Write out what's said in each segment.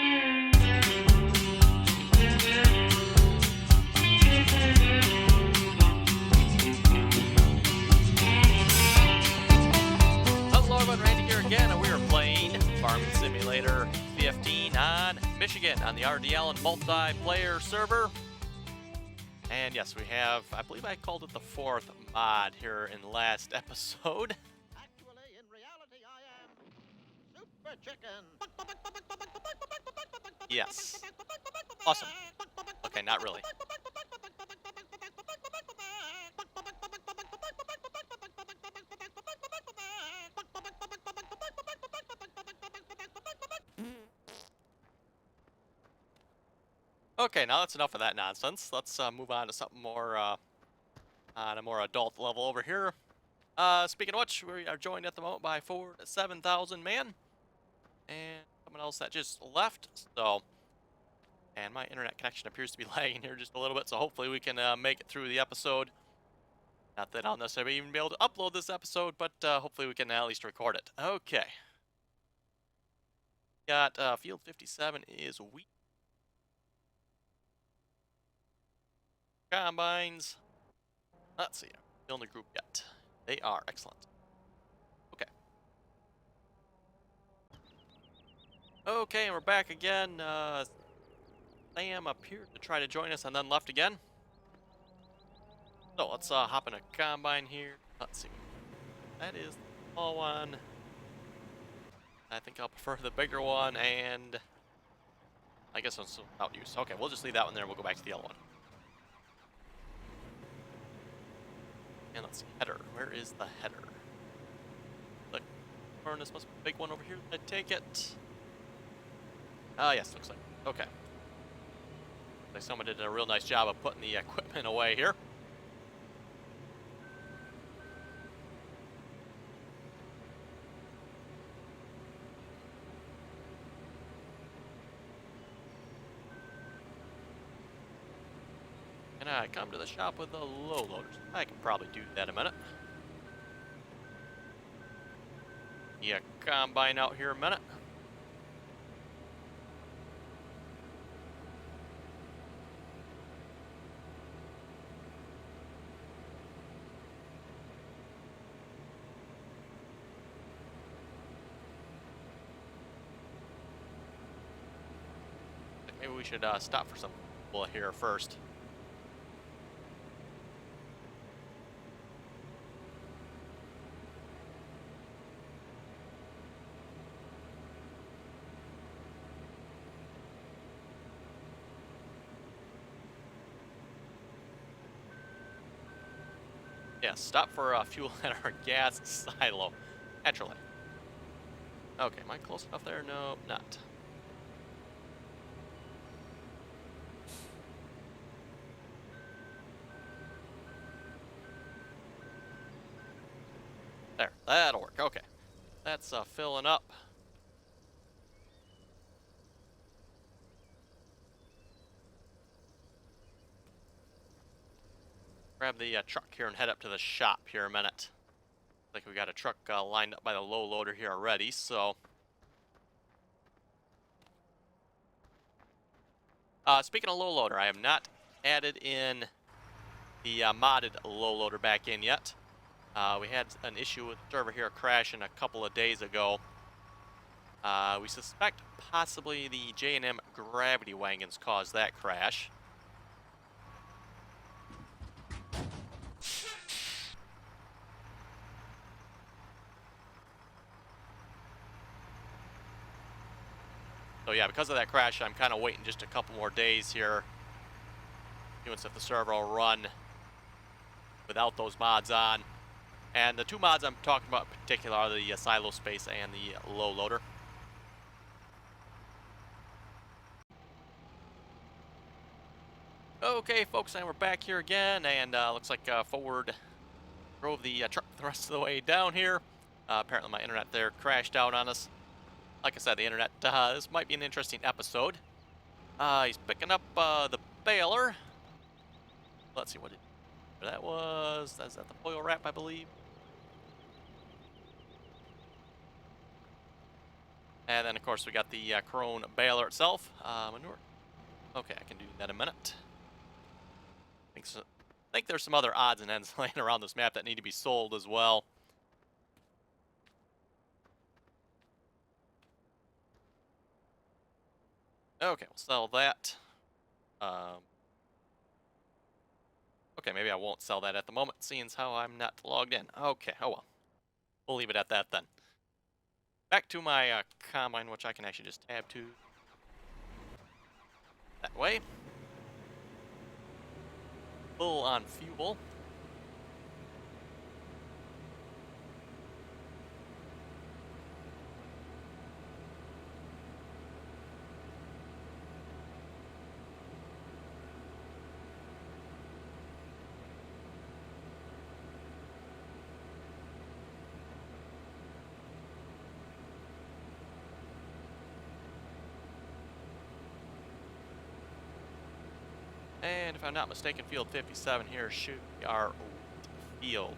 Hello everyone, Randy here again, and we are playing Farming Simulator 15 on Michigan on the RDAllen multiplayer server. And yes, we have, I believe I called it the 4th mod here in the last episode. Actually, in reality, I am Super Chicken. Yes. Awesome. Okay, not really. Okay, now that's enough of that nonsense. Let's move on to something more on a more adult level over here. Speaking of which, we are joined at the moment by 7,000 man, and someone else that just left. So, and my internet connection appears to be lagging here just a little bit. So hopefully we can make it through the episode. Not that I'll necessarily even be able to upload this episode, but hopefully we can at least record it. Okay. Got field 57 is wheat. Combines. Let's see. Building a group yet. They are excellent. Okay. Okay, and we're back again. Sam appeared to try to join us and then left again. So let's hop in a combine here. Let's see. That is the small one. I think I'll prefer the bigger one, and I guess it's without use. Okay, we'll just leave that one there and we'll go back to the other one. And let's see, header. Where is the header? The furnace must be a big one over here. I take it. Yes, looks like. Okay. Like someone did a real nice job of putting the equipment away here. Can I come to the shop with the low loaders? I can probably do that in a minute. Yeah, combine out here a minute. Maybe we should stop for some people here first. Yeah, stop for fuel at our gas silo. Naturally. Okay, am I close enough there? No, not. There, that'll work. Okay. That's filling up. Grab the truck here and head up to the shop here a minute. Like we got a truck lined up by the low loader here already, so. Speaking of low loader, I have not added in the modded low loader back in yet. We had an issue with the server here crashing a couple of days ago. We suspect possibly the J&M gravity wagons caused that crash. So yeah, because of that crash, I'm kind of waiting just a couple more days here. Doing if the server will run without those mods on. And the two mods I'm talking about in particular are the silo space and the low loader. Okay, folks, and we're back here again, and looks like Forward drove the truck the rest of the way down here. Apparently my internet there crashed out on us. Like I said, the internet, this might be an interesting episode. He's picking up the baler. Let's see what that was. That's at the foil wrap, I believe. And then, of course, we got the Crone baler itself. Manure. Okay, I can do that in a minute. I think there's some other odds and ends laying around this map that need to be sold as well. Okay, we'll sell that. Okay, maybe I won't sell that at the moment, seeing as how I'm not logged in. Okay, oh well. We'll leave it at that then. Back to my combine, which I can actually just tab to that way. Full on fuel. And if I'm not mistaken, field 57 here should be our field.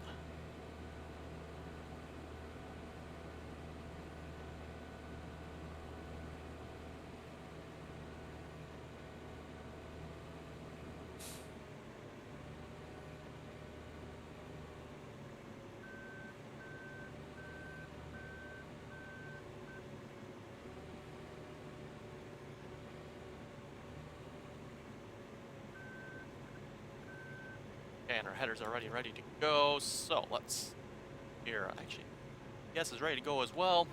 And our header's already ready to go, so let's here actually yes is ready to go as well.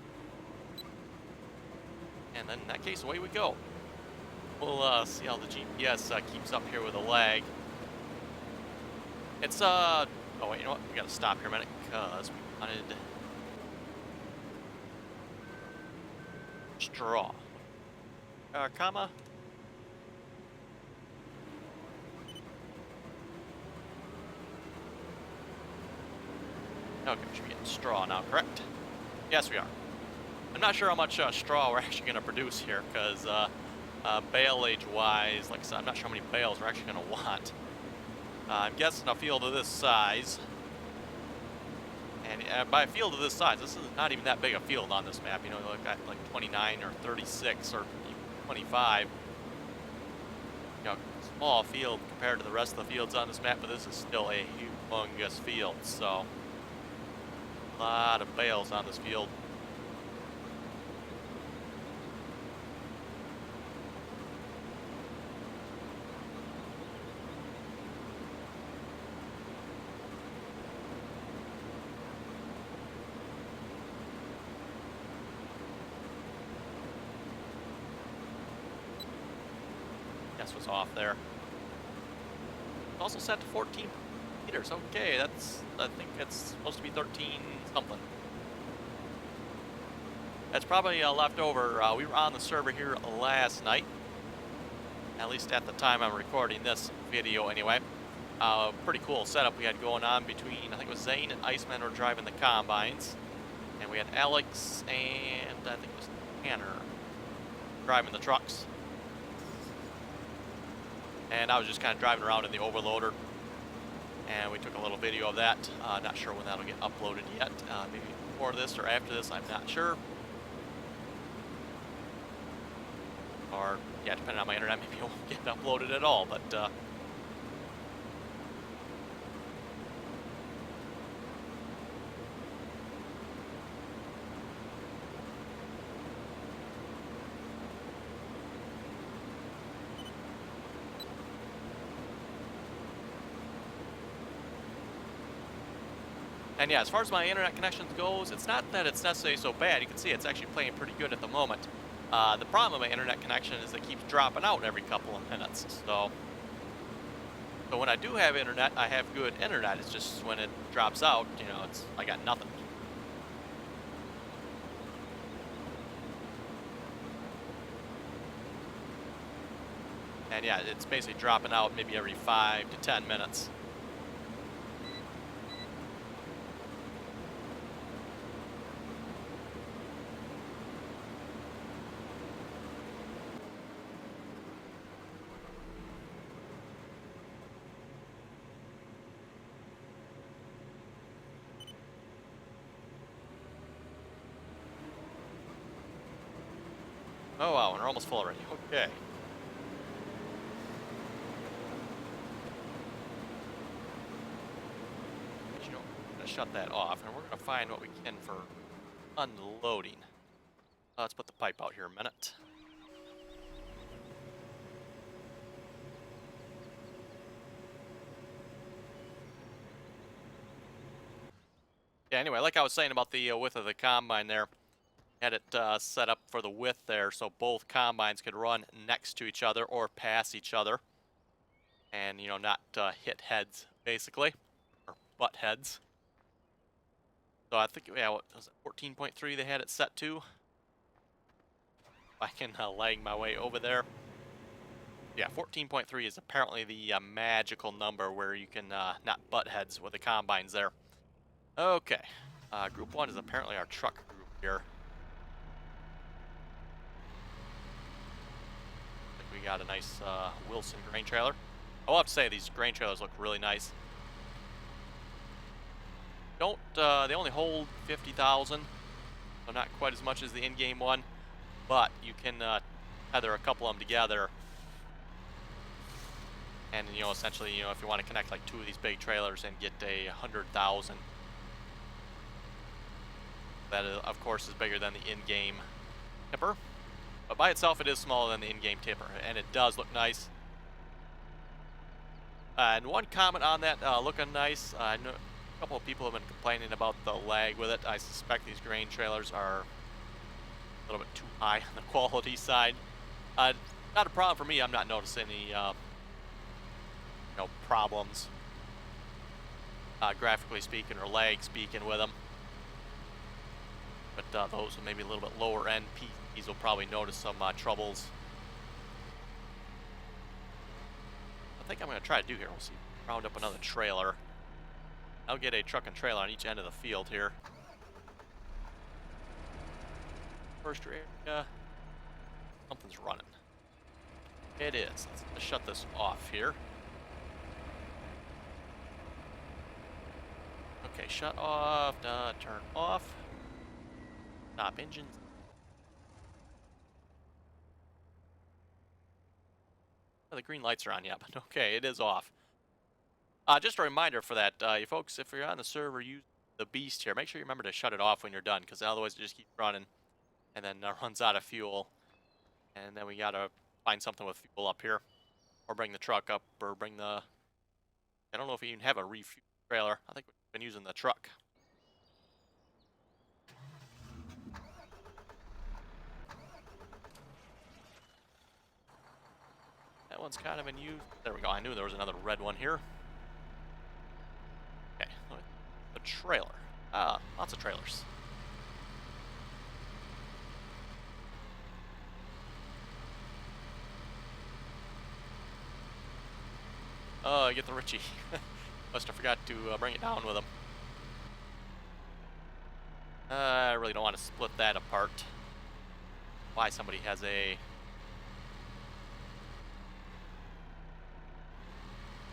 And then in that case, away we go. We'll see how the GPS keeps up here with a lag. It's oh wait, you know what? We gotta stop here a minute because we wanted straw. Comma. Okay, we should be getting straw now, correct? Yes, we are. I'm not sure how much straw we're actually going to produce here, because baleage-wise, like I said, I'm not sure how many bales we're actually going to want. I'm guessing a field of this size, and by a field of this size, this is not even that big a field on this map. You know, look at like 29 or 36 or even 25. You know, small field compared to the rest of the fields on this map, but this is still a humongous field, so a lot of bales on this field. Guess what's off there. It's also set to 14 meters. Okay, I think it's supposed to be 13 something. That's probably left over. We were on the server here last night, at least at the time I'm recording this video anyway. Pretty cool setup we had going on between, I think it was Zane and Iceman were driving the combines, and we had Alex and I think it was Tanner driving the trucks. And I was just kind of driving around in the overloader, and we took a little video of that. Not sure when that'll get uploaded yet. Maybe before this or after this, I'm not sure. Or, yeah, depending on my internet, maybe it won't get uploaded at all, but and yeah, as far as my internet connections goes, it's not that it's necessarily so bad. You can see it's actually playing pretty good at the moment. The problem with my internet connection is it keeps dropping out every couple of minutes. So when I do have internet, I have good internet. It's just when it drops out, you know, I got nothing. And yeah, it's basically dropping out maybe every 5 to 10 minutes. Oh wow, and we're almost full already. Okay. You know, we're gonna shut that off, and we're gonna find what we can for unloading. Let's put the pipe out here a minute. Yeah, anyway, like I was saying about the width of the combine there, had it set up for the width there so both combines could run next to each other or pass each other and, you know, not hit heads, basically, or butt heads. So I think, yeah, what was it, 14.3 they had it set to? I can lag my way over there. Yeah, 14.3 is apparently the magical number where you can not butt heads with the combines there. Okay, group 1 is apparently our truck group here. We got a nice Wilson grain trailer. I'll have to say these grain trailers look really nice. They only hold 50,000, so not quite as much as the in-game one, but you can tether a couple of them together, and you know, essentially, you know, if you want to connect like 2 of these big trailers and get a 100,000, that of course is bigger than the in-game tipper, but by itself it is smaller than the in-game tipper, and it does look nice. And one comment on that looking nice, I know a couple of people have been complaining about the lag with it. I suspect these grain trailers are a little bit too high on the quality side. Not a problem for me. I'm not noticing any problems graphically speaking or lag speaking with them. But those maybe a little bit lower end PCs will probably notice some troubles. I think I'm going to try to do here. We'll see. Round up another trailer. I'll get a truck and trailer on each end of the field here. First area. Something's running. It is. Let's shut this off here. Okay, shut off, turn off. Stop engines. Oh, the green lights are on, yeah, but okay, it is off. Just a reminder for that, you folks, if you're on the server, use the beast here. Make sure you remember to shut it off when you're done, because otherwise it just keeps running and then runs out of fuel. And then we gotta find something with fuel up here, or bring the truck up, or bring the... I don't know if we even have a refuel trailer. I think we've been using the truck. That one's kind of in use. There we go. I knew there was another red one here. Okay, a trailer. Lots of trailers. Oh, get the Richie. Must have forgot to bring it down with him. I really don't want to split that apart. Why somebody has a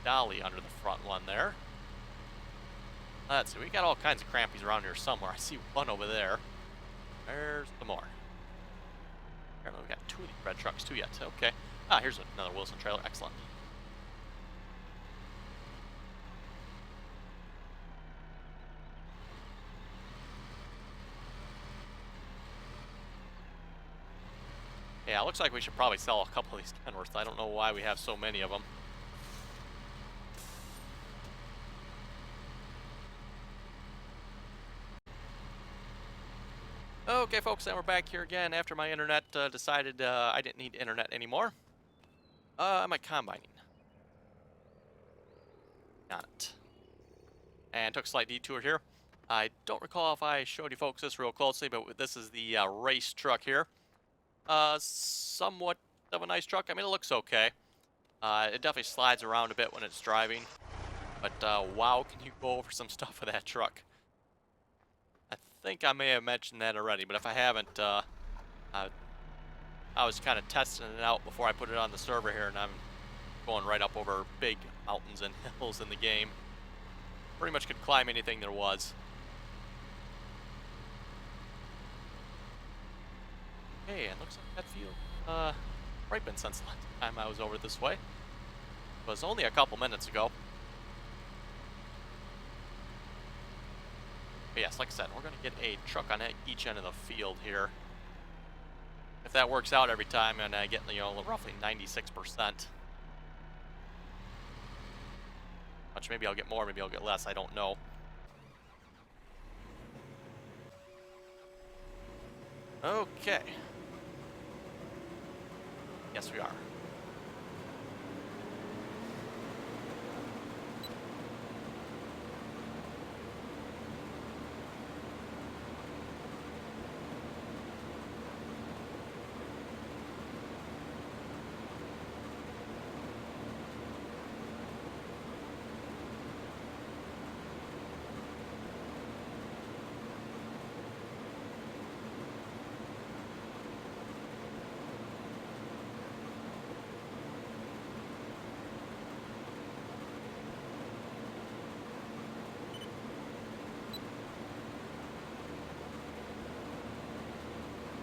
dolly under the front one there. Let's see, we got all kinds of crampies around here somewhere. I see one over there. There's some more. Apparently we got 2 of these red trucks too yet. Okay. Here's another Wilson trailer. Excellent. Yeah, it looks like we should probably sell a couple of these Kenworths. I don't know why we have so many of them. Okay, folks, and we're back here again after my internet decided I didn't need internet anymore. I'm combining on it. And took a slight detour here. I don't recall if I showed you folks this real closely, but this is the race truck here. Somewhat of a nice truck. I mean, it looks okay. It definitely slides around a bit when it's driving. But wow, can you go over some stuff with that truck. I think I may have mentioned that already, but if I haven't, I was kind of testing it out before I put it on the server here, and I'm going right up over big mountains and hills in the game. Pretty much could climb anything there was. Hey, it looks like that field ripened since the last time I was over this way. It was only a couple minutes ago. But yes, like I said, we're going to get a truck on each end of the field here. If that works out every time, and I get, you know, roughly 96%. Which maybe I'll get more, maybe I'll get less, I don't know. Okay. Yes, we are.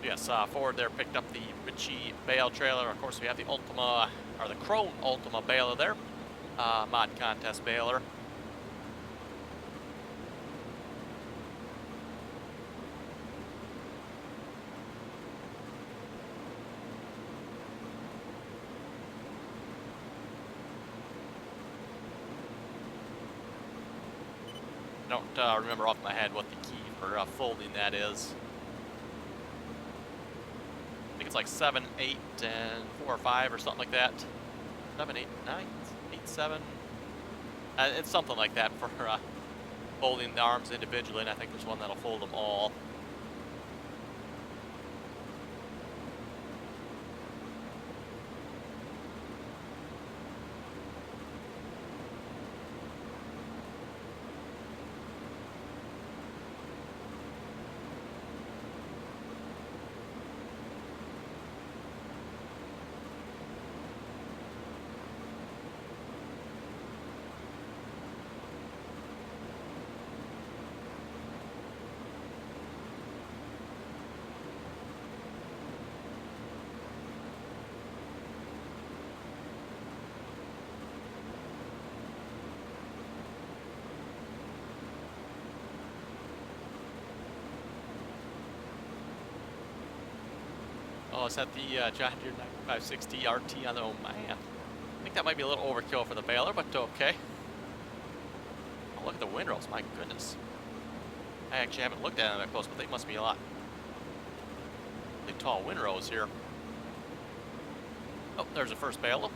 Yes, forward there picked up the Ritchie bale trailer. Of course, we have the Ultima, or the Krone Ultima baler there. Mod contest baler. I don't remember off my head what the key for folding that is. I think it's like 7, 8, and 4 or 5 or something like that. 7, 8, 9, 8, 7. It's something like that for folding the arms individually, and I think there's one that'll fold them all. Oh, is that the John Deere 9560 RT on the, oh man. I think that might be a little overkill for the baler, but okay. Oh, look at the windrows, my goodness. I actually haven't looked at them that close, but they must be a lot really tall windrows here. Oh, there's the first baler.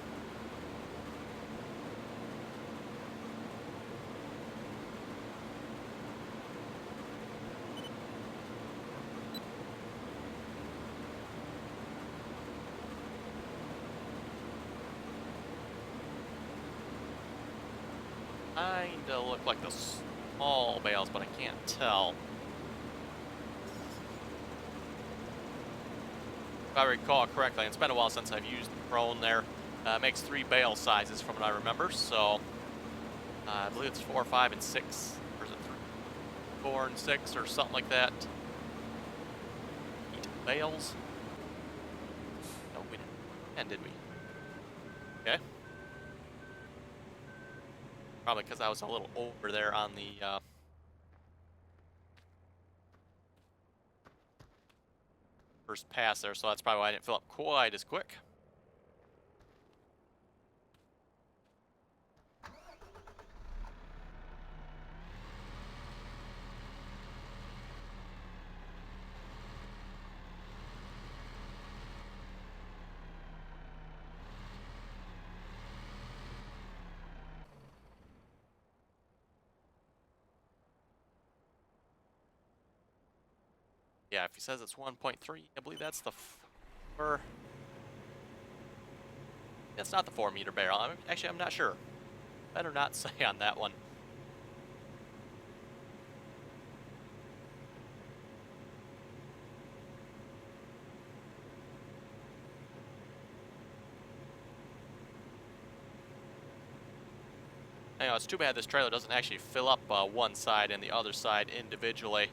Kinda look like the small bales, but I can't tell. If I recall correctly, it's been a while since I've used the Krone there. It makes 3 bale sizes from what I remember, so I believe it's 4, 5, and 6. Or is it 3, 4, and 6, or something like that? 8 bales. No, we didn't. And did we? Okay. Probably because I was a little over there on the first pass there, so that's probably why I didn't fill up quite as quick. Yeah, if he says it's 1.3, I believe that's the 4. That's not the 4-meter barrel. Actually, I'm not sure. Better not say on that one. You know, it's too bad this trailer doesn't actually fill up one side and the other side individually.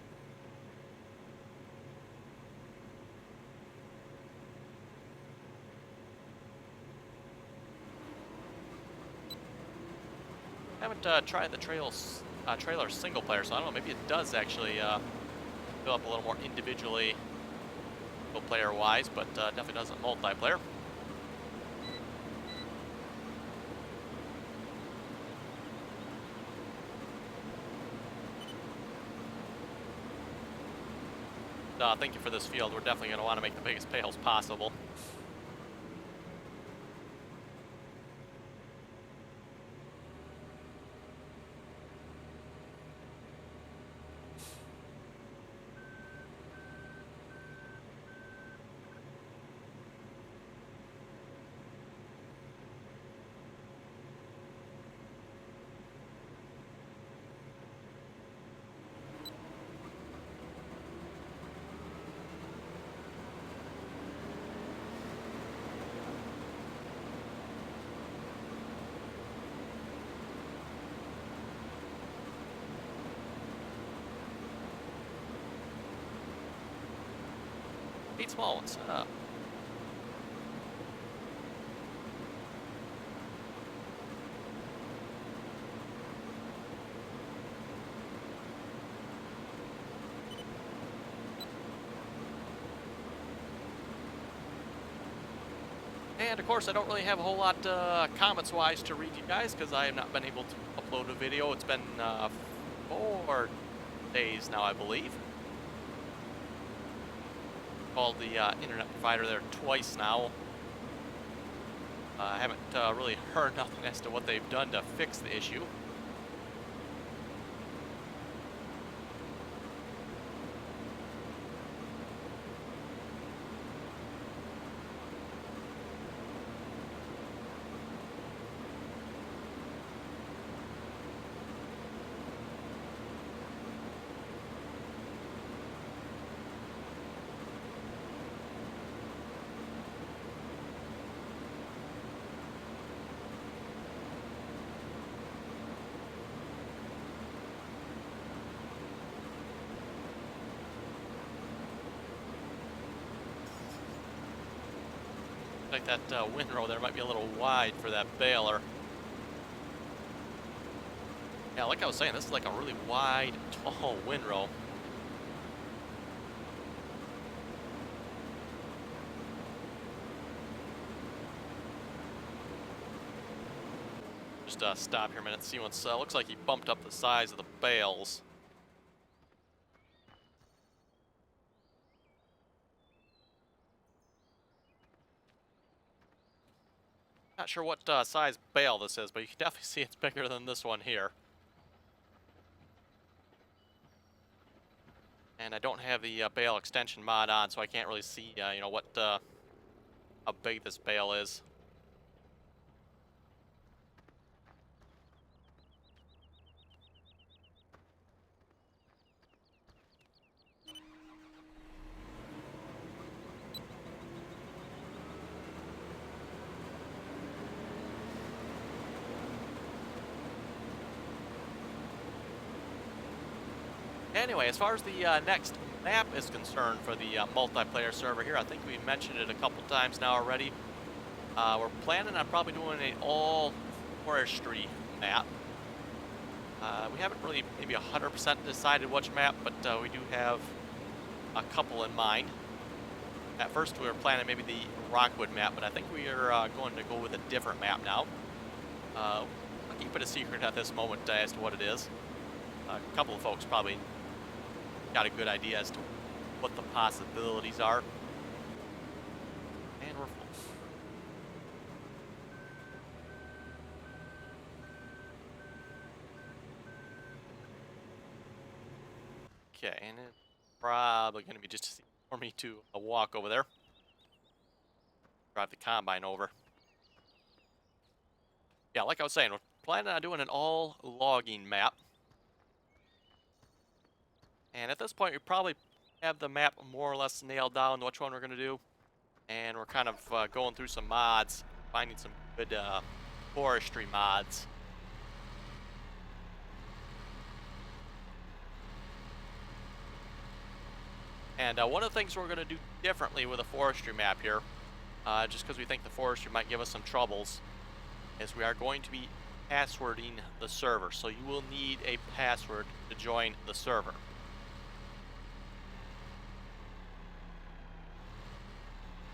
Haven't tried the trailer single player, so I don't know. Maybe it does actually fill up a little more individually, single player wise, but definitely doesn't multiplayer. Thank you for this field. We're definitely going to want to make the biggest pails possible. Eight small ones. And of course, I don't really have a whole lot comments-wise to read you guys because I have not been able to upload a video. It's been 4 days now, I believe. Called the internet provider there twice now. I haven't really heard nothing as to what they've done to fix the issue. Like that windrow there might be a little wide for that baler. Yeah, like I was saying, this is like a really wide, tall windrow. Just stop here a minute and see what's, looks like he bumped up the size of the bales. Not sure what size bale this is, but you can definitely see it's bigger than this one here. And I don't have the bale extension mod on, so I can't really see, you know, what how big this bale is. Anyway, as far as the next map is concerned for the multiplayer server here, I think we mentioned it a couple times now already. We're planning on probably doing an all forestry map. We haven't really maybe 100% decided which map, but we do have a couple in mind. At first we were planning maybe the Rockwood map, but I think we are going to go with a different map now. I'll keep it a secret at this moment as to what it is. A couple of folks probably got a good idea as to what the possibilities are. And we're full. Okay, and it's probably going to be just easy for me to walk over there. Drive the combine over. Yeah, like I was saying, we're planning on doing an all logging map. And at this point, we probably have the map more or less nailed down which one we're going to do. And we're kind of going through some mods, finding some good forestry mods. And one of the things we're going to do differently with a forestry map here, just because we think the forestry might give us some troubles, is we are going to be passwording the server. So you will need a password to join the server.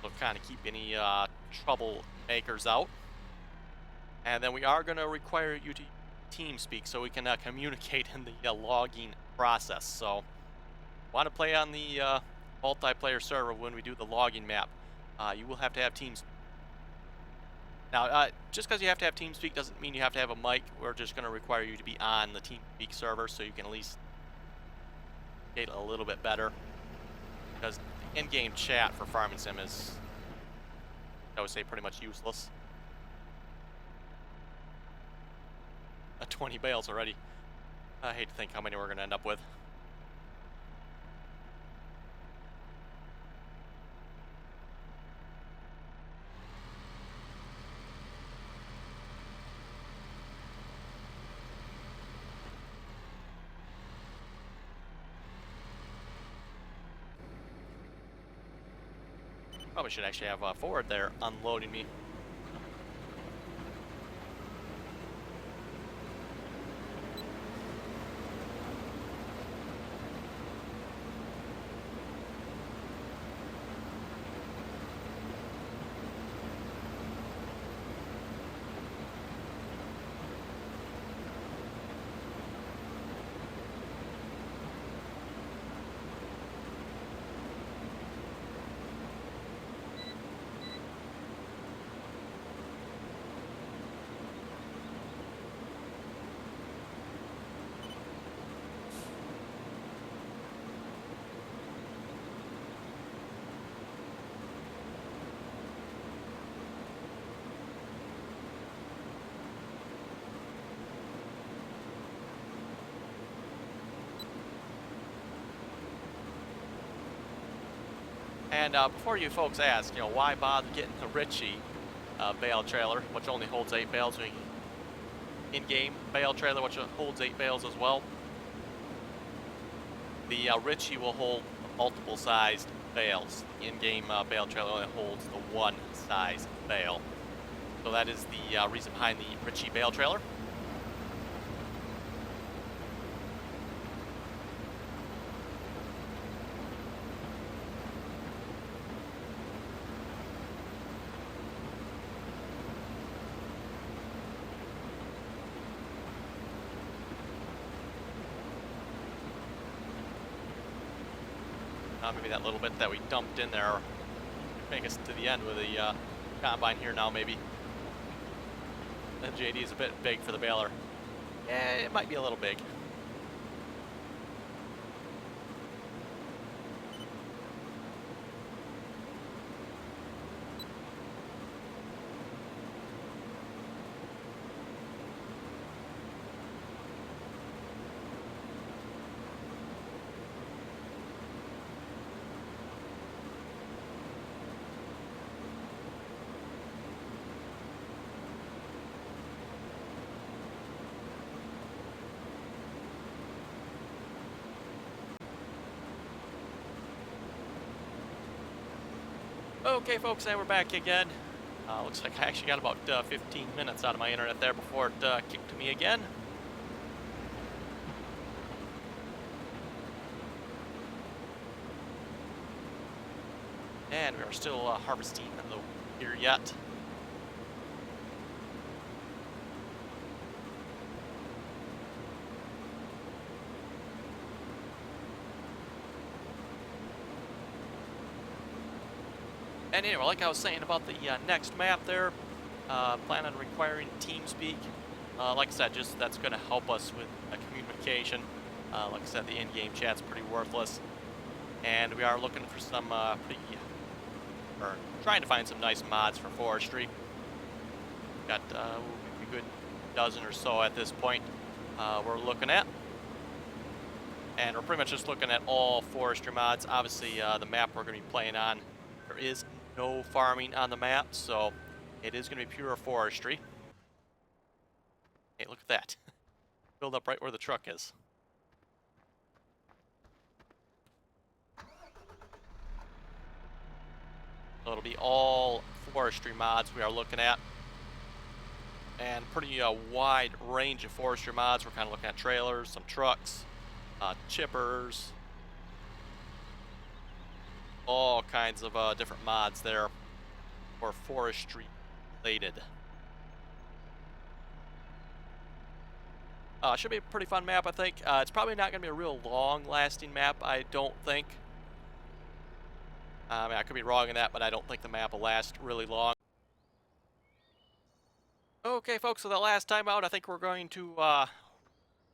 So kind of keep any troublemakers out. And then we are going to require you to TeamSpeak so we can communicate in the logging process. So want to play on the multiplayer server when we do the logging map, you will have to have TeamSpeak. Now, just because you have to have TeamSpeak doesn't mean you have to have a mic. We're just going to require you to be on the TeamSpeak server so you can at least get a little bit better. Because the in-game chat for Farming Sim is, I would say, pretty much useless. 20 bales already. I hate to think how many we're going to end up with. Probably should actually have Ford there unloading me. And before you folks ask, why bother getting the Ritchie bale trailer, which only holds 8 bales, in-game bale trailer, which holds 8 bales as well. The Ritchie will hold multiple sized bales. The in-game bale trailer only holds the one size bale. So that is the reason behind the Ritchie bale trailer. Maybe that little bit that we dumped in there make us to the end with the combine here now, maybe. That JD is a bit big for the baler. Yeah, it might be a little big. Okay, folks, and we're back again. Looks like I actually got about 15 minutes out of my internet there before it kicked me again. And we are still harvesting the here yet. And anyway, like I was saying about the next map there, plan on requiring TeamSpeak. Like I said, just that's going to help us with communication. Like I said, the in-game chat's pretty worthless. And we are looking for some or trying to find some nice mods for forestry. Got a good dozen or so at this point we're looking at. And we're pretty much just looking at all forestry mods. Obviously, the map we're going to be playing on, there is no farming on the map, so it is going to be pure forestry. Hey, look at that. Build up right where the truck is. So it'll be all forestry mods we are looking at. and pretty wide range of forestry mods. We're kind of looking at trailers, some trucks, chippers, all kinds of different mods there for forestry related. Should be a pretty fun map, I think. It's probably not going to be a real long-lasting map, I don't think. I mean, I could be wrong in that, but I don't think the map will last really long. Okay, folks, so the last time out, I think we're going to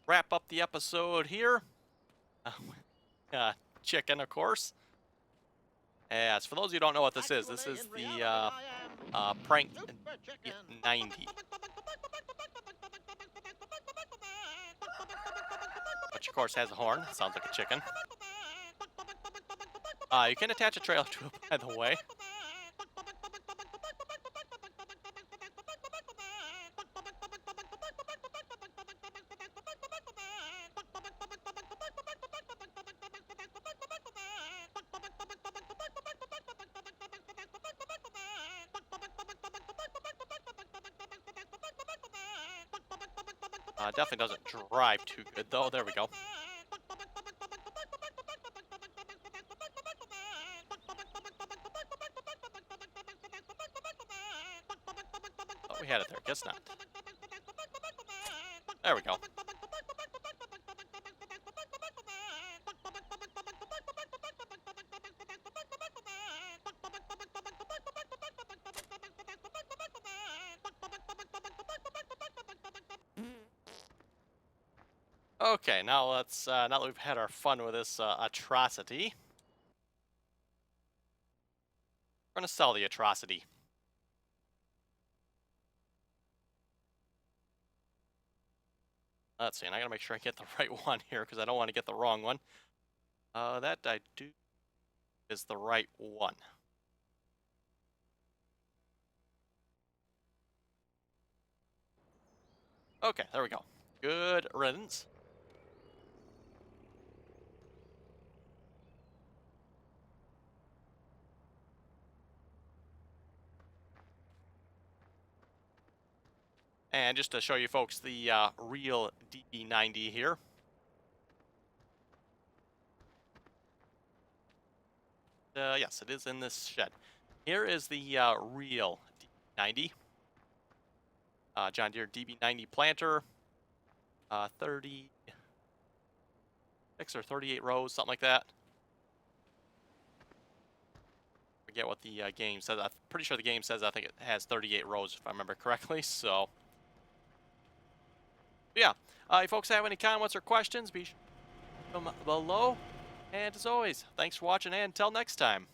wrap up the episode here. Chicken, of course. As for those of you who don't know what this is the Prank 90. Which, of course, has a horn. Sounds like a chicken. You can attach a trailer to it, by the way. Definitely doesn't drive too good, though. There we go. Oh, we had it there. Guess not. There we go. Okay, now let's, now that we've had our fun with this atrocity, we're gonna sell the atrocity. Let's see, and I gotta make sure I get the right one here, because I don't want to get the wrong one. That I do is the right one. Okay, there we go. Good riddance. And just to show you folks the real DB90 here. Yes, it is in this shed. Here is the real DB90. John Deere DB90 planter. 36 or 38 rows, something like that. Forget what the game says. I'm pretty sure the game says I think it has 38 rows, if I remember correctly. So, yeah. If you folks have any comments or questions, be sure to leave them below. And as always, thanks for watching, and until next time.